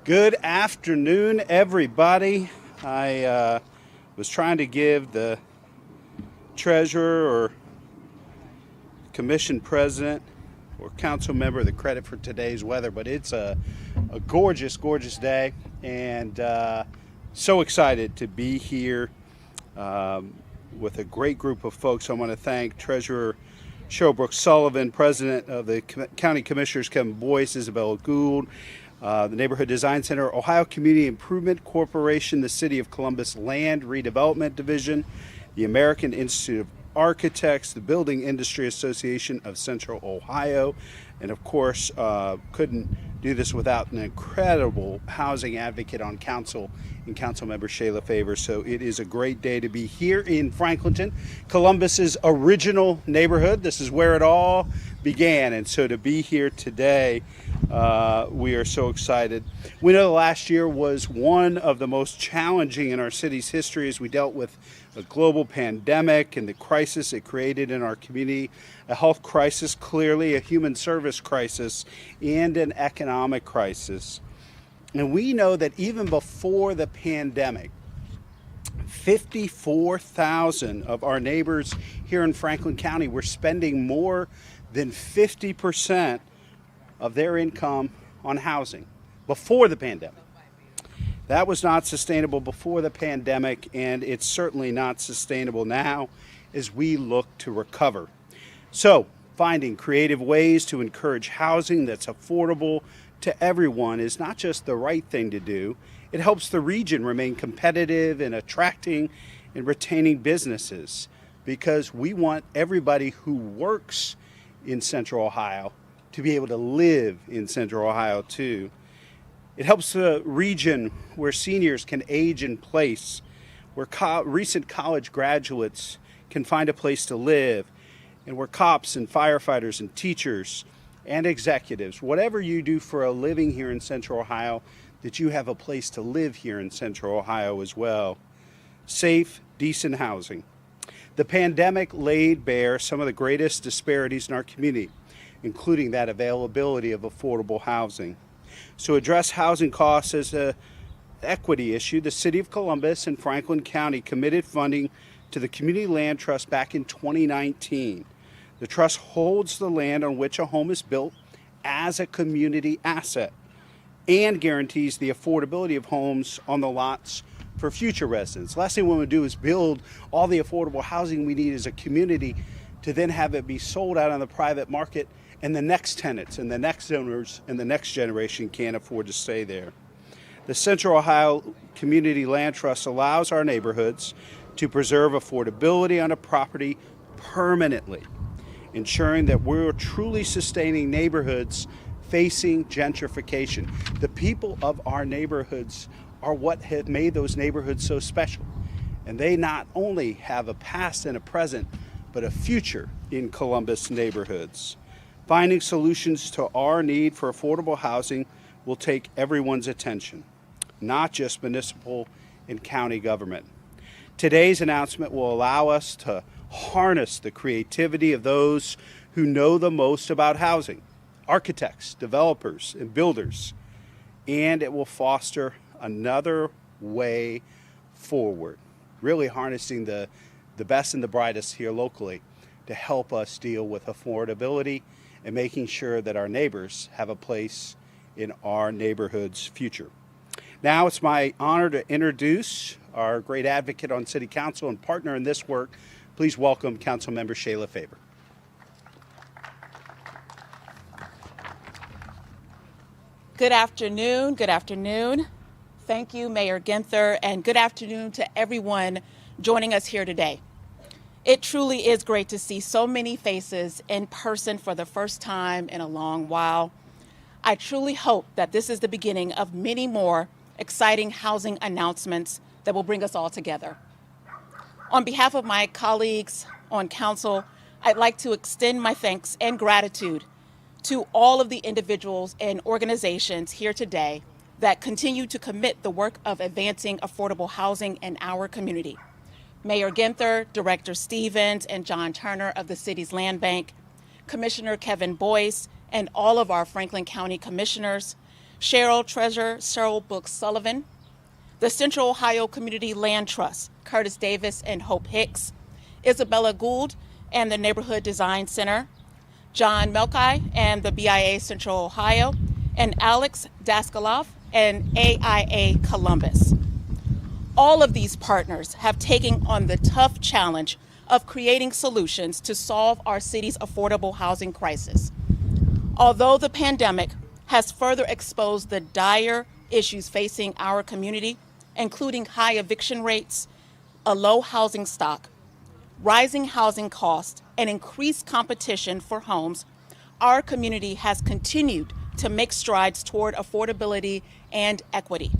Good afternoon, everybody. I was trying to give the treasurer or commission president or council member the credit for today's weather, but it's a gorgeous, gorgeous day, and so excited to be here with a great group of folks. I want to thank Treasurer Showbrook Sullivan, President of the County Commissioners Kevin Boyce, Isabella Gould, the Neighborhood Design Center, Ohio Community Improvement Corporation, the City of Columbus Land Redevelopment Division, the American Institute of Architects, the Building Industry Association of Central Ohio, and of course, couldn't do this without an incredible housing advocate on council and council member Shayla Faber. So it is a great day to be here in Franklinton, Columbus's original neighborhood. This is where it all began, and so to be here today, we are so excited. We know last year was one of the most challenging in our city's history as we dealt with a global pandemic and the crisis it created in our community, a health crisis, clearly a human service crisis, and an economic crisis. And we know that even before the pandemic, 54,000 of our neighbors here in Franklin County were spending more than 50% of their income on housing before the pandemic. That was not sustainable before the pandemic, and it's certainly not sustainable now as we look to recover. So, finding creative ways to encourage housing that's affordable to everyone is not just the right thing to do, it helps the region remain competitive in attracting and retaining businesses, because we want everybody who works in Central Ohio to be able to live in Central Ohio too. It helps the region where seniors can age in place, where recent college graduates can find a place to live, and where cops and firefighters and teachers and executives, whatever you do for a living here in Central Ohio, that you have a place to live here in Central Ohio as well. Safe, decent housing. The pandemic laid bare some of the greatest disparities in our community, including that availability of affordable housing. So, address housing costs as an equity issue, the City of Columbus and Franklin County committed funding to the Community Land Trust back in 2019. The trust holds the land on which a home is built as a community asset and guarantees the affordability of homes on the lots for future residents. Last thing we want to do is build all the affordable housing we need as a community to then have it be sold out on the private market, and the next tenants and the next owners and the next generation can't afford to stay there. The Central Ohio Community Land Trust allows our neighborhoods to preserve affordability on a property permanently, ensuring that we're truly sustaining neighborhoods facing gentrification. The people of our neighborhoods are what have made those neighborhoods so special. And they not only have a past and a present, but a future in Columbus neighborhoods. Finding solutions to our need for affordable housing will take everyone's attention, not just municipal and county government. Today's announcement will allow us to harness the creativity of those who know the most about housing, architects, developers, and builders, and it will foster another way forward, really harnessing the best and the brightest here locally to help us deal with affordability and making sure that our neighbors have a place in our neighborhood's future. Now it's my honor to introduce our great advocate on City Council and partner in this work. Please welcome Councilmember Shayla Faber. Good afternoon. Good afternoon. Thank you, Mayor Ginther, and good afternoon to everyone joining us here today. It truly is great to see so many faces in person for the first time in a long while. I truly hope that this is the beginning of many more exciting housing announcements that will bring us all together. On behalf of my colleagues on council, I'd like to extend my thanks and gratitude to all of the individuals and organizations here today that continue to commit the work of advancing affordable housing in our community. Mayor Ginther, Director Stevens, and John Turner of the city's land bank, Commissioner Kevin Boyce, and all of our Franklin County commissioners, Treasurer Cheryl Brooks Sullivan, the Central Ohio Community Land Trust, Curtis Davis and Hope Hicks, Isabella Gould and the Neighborhood Design Center, John Melkai and the BIA Central Ohio, and Alex Daskaloff and AIA Columbus. All of these partners have taken on the tough challenge of creating solutions to solve our city's affordable housing crisis. Although the pandemic has further exposed the dire issues facing our community, including high eviction rates, a low housing stock, rising housing costs, and increased competition for homes, our community has continued to make strides toward affordability and equity.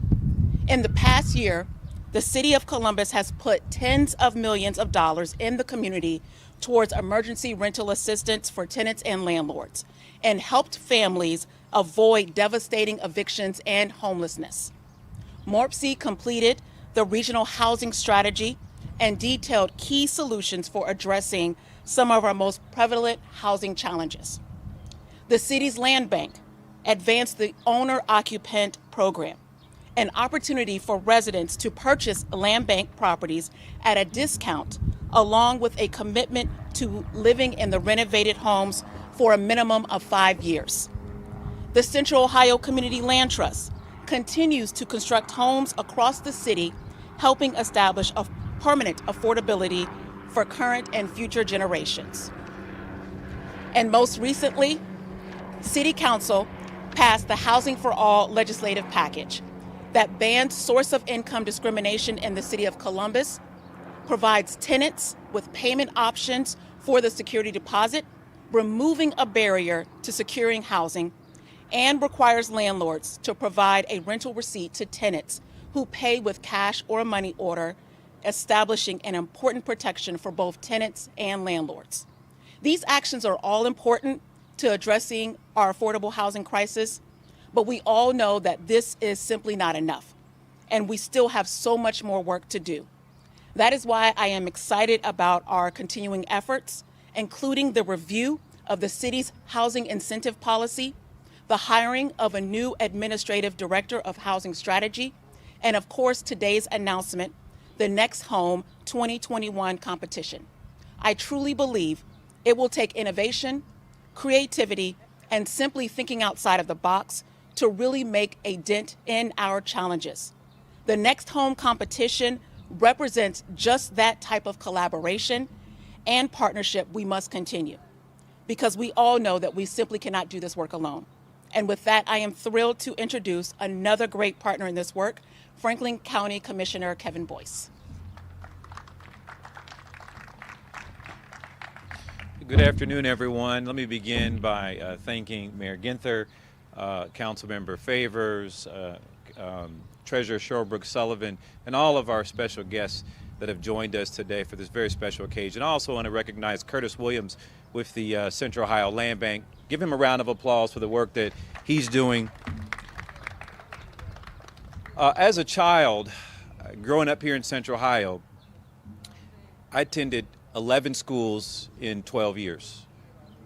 In the past year, the City of Columbus has put tens of millions of dollars in the community towards emergency rental assistance for tenants and landlords, and helped families avoid devastating evictions and homelessness. MORPC completed the regional housing strategy and detailed key solutions for addressing some of our most prevalent housing challenges. The city's land bank advanced the owner-occupant program, an opportunity for residents to purchase land bank properties at a discount, along with a commitment to living in the renovated homes for a minimum of 5 years. The Central Ohio Community Land Trust continues to construct homes across the city, helping establish a permanent affordability for current and future generations. And most recently, City Council passed the Housing for All legislative package that bans source of income discrimination in the City of Columbus, provides tenants with payment options for the security deposit, removing a barrier to securing housing, and requires landlords to provide a rental receipt to tenants who pay with cash or a money order, establishing an important protection for both tenants and landlords. These actions are all important to addressing our affordable housing crisis, but we all know that this is simply not enough, and we still have so much more work to do. That is why I am excited about our continuing efforts, including the review of the city's housing incentive policy, the hiring of a new administrative director of housing strategy, and of course, today's announcement, the Next Home 2021 competition. I truly believe it will take innovation, creativity, and simply thinking outside of the box to really make a dent in our challenges. The Next Home competition represents just that type of collaboration and partnership we must continue, because we all know that we simply cannot do this work alone. And with that, I am thrilled to introduce another great partner in this work, Franklin County Commissioner Kevin Boyce. Good afternoon, everyone. Let me begin by thanking Mayor Ginther, Councilmember Favors, Treasurer Cheryl Brooks Sullivan, and all of our special guests that have joined us today for this very special occasion. I also want to recognize Curtis Williams with the Central Ohio Land Bank. Give him a round of applause for the work that he's doing. As a child, growing up here in Central Ohio, I attended 11 schools in 12 years.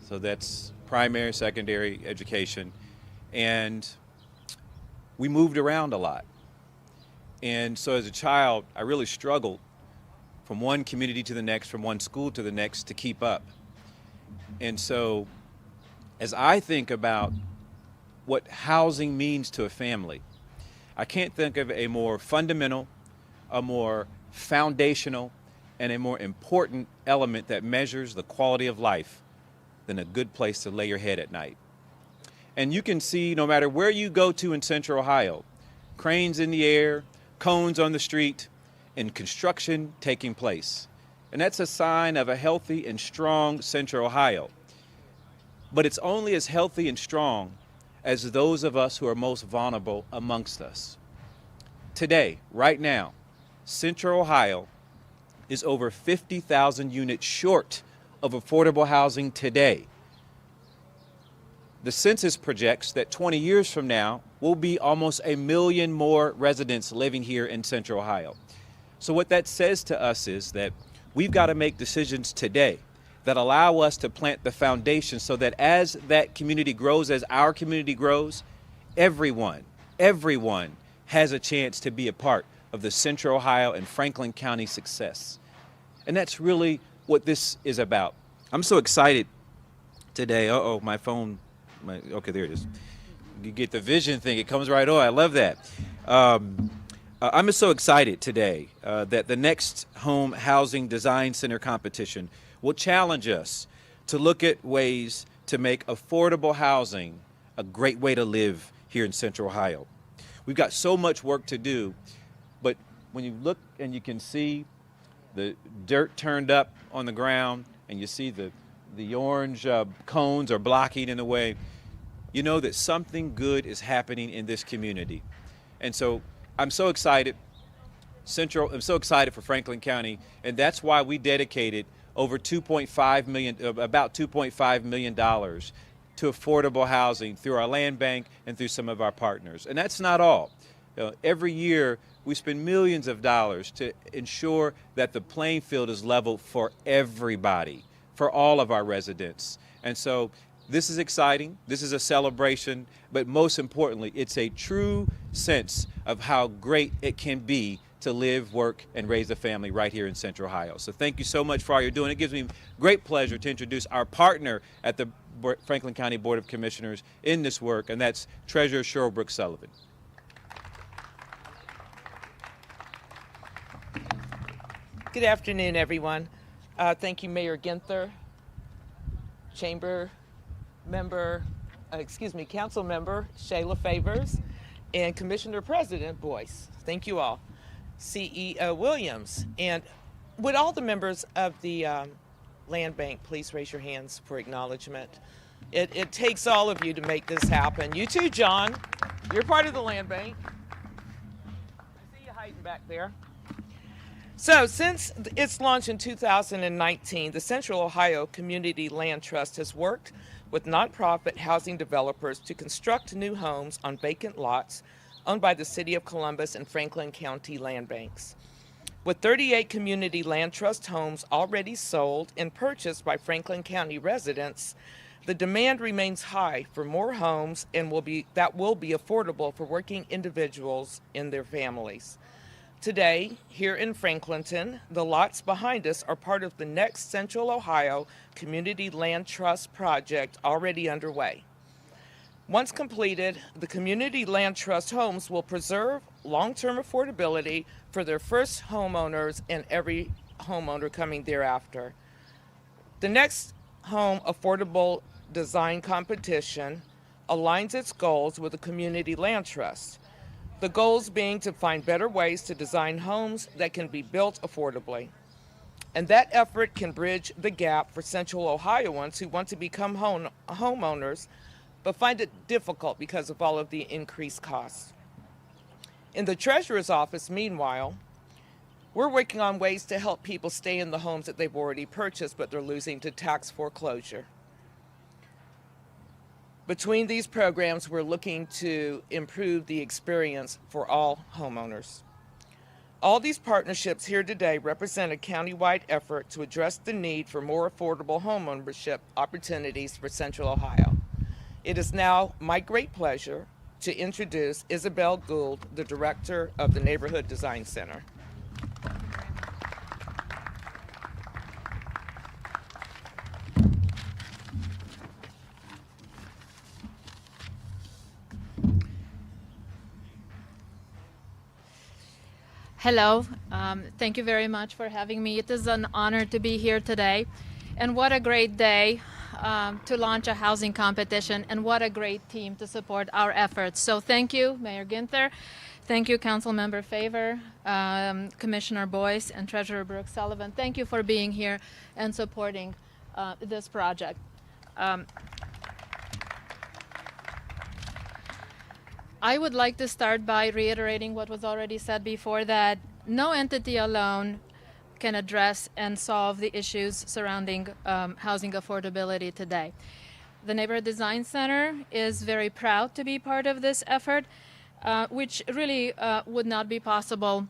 So that's primary, secondary education. And we moved around a lot. And so as a child, I really struggled from one community to the next, from one school to the next to keep up. And so as I think about what housing means to a family, I can't think of a more fundamental, a more foundational, and a more important element that measures the quality of life than a good place to lay your head at night. And you can see, no matter where you go to in Central Ohio, cranes in the air, cones on the street, and construction taking place. And that's a sign of a healthy and strong Central Ohio. But it's only as healthy and strong as those of us who are most vulnerable amongst us. Today, right now, Central Ohio is over 50,000 units short of affordable housing today. The census projects that 20 years from now, will be almost 1 million more residents living here in Central Ohio. So what that says to us is that we've got to make decisions today that allow us to plant the foundation so that as that community grows, as our community grows, everyone has a chance to be a part of the Central Ohio and Franklin County success. And that's really what this is about. I'm so excited today. My phone. Okay, there it is. You get the vision thing. It comes right on. I love that. I'm so excited today that the next Home Housing Design Center competition will challenge us to look at ways to make affordable housing a great way to live here in Central Ohio. We've got so much work to do, but when you look and you can see the dirt turned up on the ground and you see the orange cones are blocking in the way, you know that something good is happening in this community. And so I'm so excited. I'm so excited for Franklin County, and that's why we dedicated over about $2.5 million to affordable housing through our land bank and through some of our partners. And that's not all. Every year we spend millions of dollars to ensure that the playing field is level for everybody, for all of our residents. And so this is exciting, this is a celebration, but most importantly, it's a true sense of how great it can be to live, work, and raise a family right here in Central Ohio. So thank you so much for all you're doing. It gives me great pleasure to introduce our partner at the Franklin County Board of Commissioners in this work, and that's Treasurer Shayla Brooks Sullivan. Good afternoon, everyone. Thank you, Mayor Ginther, Council Member Shayla Favors, and Commissioner President Boyce. Thank you all. CEO Williams, and would all the members of the Land Bank please raise your hands for acknowledgement? It takes all of you to make this happen. You too, John. You're part of the Land Bank. I see you hiding back there. So since its launch in 2019, the Central Ohio Community Land Trust has worked with nonprofit housing developers to construct new homes on vacant lots owned by the City of Columbus and Franklin County land banks. With 38 community land trust homes already sold and purchased by Franklin County residents, the demand remains high for more homes and that will be affordable for working individuals and their families. Today, here in Franklinton, the lots behind us are part of the next Central Ohio Community Land Trust project already underway. Once completed, the Community Land Trust homes will preserve long-term affordability for their first homeowners and every homeowner coming thereafter. The next Home Affordable Design Competition aligns its goals with the Community Land Trust. The goals being to find better ways to design homes that can be built affordably. And that effort can bridge the gap for Central Ohioans who want to become homeowners but find it difficult because of all of the increased costs. In the Treasurer's Office, meanwhile, we're working on ways to help people stay in the homes that they've already purchased but they're losing to tax foreclosure. Between these programs, we're looking to improve the experience for all homeowners. All these partnerships here today represent a countywide effort to address the need for more affordable homeownership opportunities for Central Ohio. It is now my great pleasure to introduce Isabel Gould, the Director of the Neighborhood Design Center. Hello, thank you very much for having me. It is an honor to be here today. And what a great day to launch a housing competition, and what a great team to support our efforts. So thank you, Mayor Ginther. Thank you, Councilmember Faber, Commissioner Boyce, and Treasurer Brooks Sullivan. Thank you for being here and supporting this project. I would like to start by reiterating what was already said before, that no entity alone can address and solve the issues surrounding housing affordability today. The Neighborhood Design Center is very proud to be part of this effort, which really would not be possible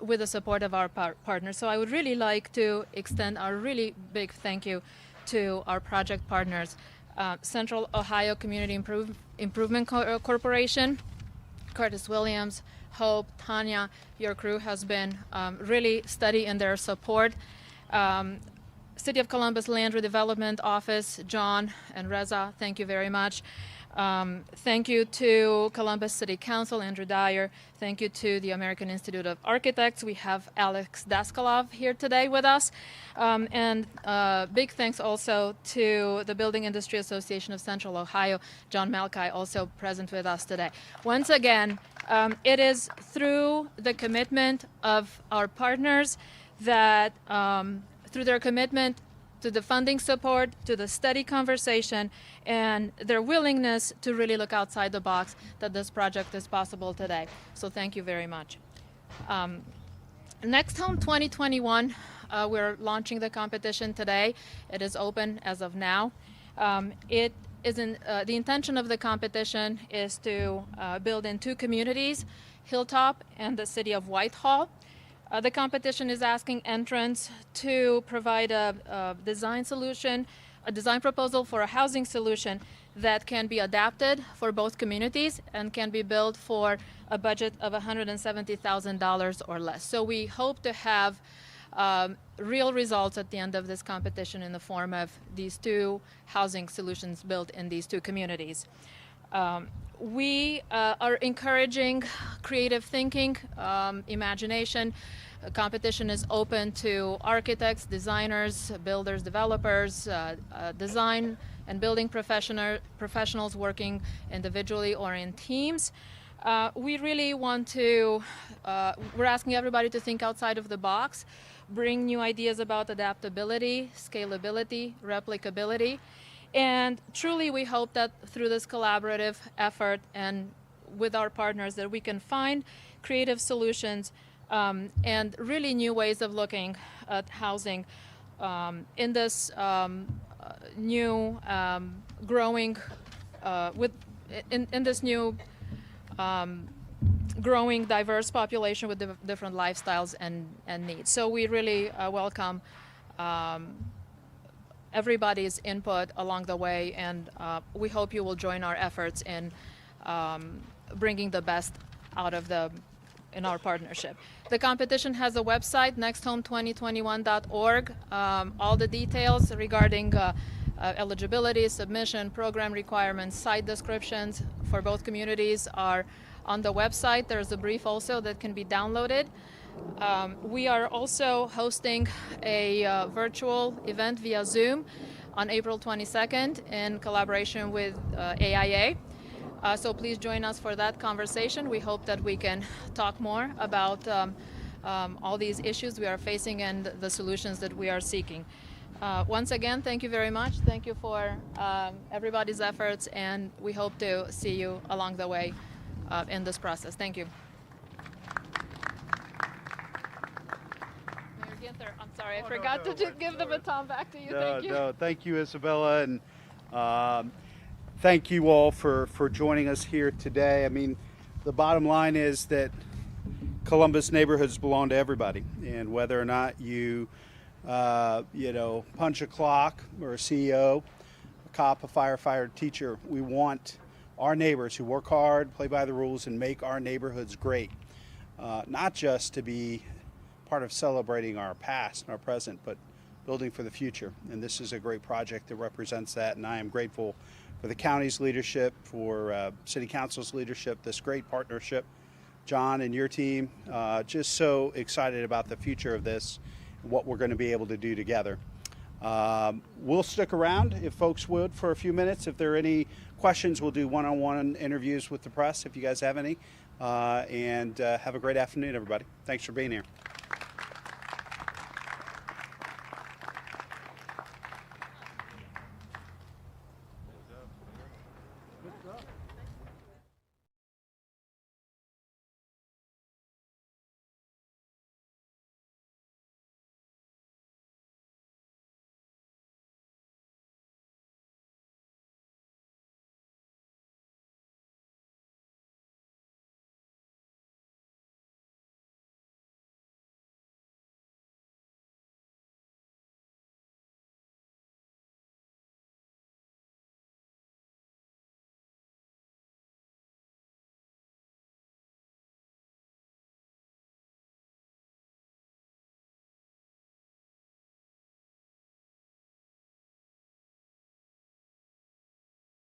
with the support of our partners. So I would really like to extend our really big thank you to our project partners, Central Ohio Community Improvement Corporation, Curtis Williams, Hope, Tanya, your crew has been really steady in their support. City of Columbus Land Redevelopment Office, John and Reza, thank you very much. Thank you to Columbus City Council, Andrew Dyer. Thank you to the American Institute of Architects. We have Alex Daskalov here today with us. And big thanks also to the Building Industry Association of Central Ohio, John Malkai, also present with us today. Once again, it is through the commitment of our partners that, through their commitment to the funding support, to the steady conversation, and their willingness to really look outside the box, that this project is possible today. So thank you very much. Next Home 2021, we're launching the competition today. It is open as of now. The intention of the competition is to build in 2 communities, Hilltop and the city of Whitehall. The competition is asking entrants to provide a design solution, a design proposal for a housing solution that can be adapted for both communities and can be built for a budget of $170,000 or less. So we hope to have real results at the end of this competition in the form of these 2 housing solutions built in these 2 communities. We are encouraging creative thinking, imagination. The competition is open to architects, designers, builders, developers, design and building professionals working individually or in teams. We really want to, we're asking everybody to think outside of the box, bring new ideas about adaptability, scalability, replicability. And truly, we hope that through this collaborative effort and with our partners that we can find creative solutions and really new ways of looking at housing in this new growing in this new growing diverse population with different lifestyles and needs. So we really welcome everybody's input along the way, and we hope you will join our efforts in bringing the best out of in our partnership. The competition has a website, nexthome2021.org. All the details regarding eligibility, submission, program requirements, site descriptions for both communities are on the website. There's a brief also that can be downloaded. We are also hosting a virtual event via Zoom on April 22nd in collaboration with AIA. So please join us for that conversation. We hope that we can talk more about all these issues we are facing and the solutions that we are seeking. Once again, thank you very much. Thank you for everybody's efforts, and we hope to see you along the way in this process. Thank you. Mayor Ginther, I'm sorry, I forgot to give the baton back to you. Thank you. No, thank you, Isabella, and thank you all for joining us here today. I mean, the bottom line is that Columbus neighborhoods belong to everybody, and whether or not you punch a clock, or a CEO, a cop, a firefighter, teacher, we want our neighbors who work hard, play by the rules, and make our neighborhoods great. Not just to be part of celebrating our past and our present, but building for the future. And this is a great project that represents that, and I am grateful for the county's leadership, for City Council's leadership, this great partnership. John and your team, just so excited about the future of this, what we're going to be able to do together. We'll stick around, if folks would, for a few minutes. If there are any questions, we'll do one-on-one interviews with the press if you guys have any. And have a great afternoon, everybody. Thanks for being here.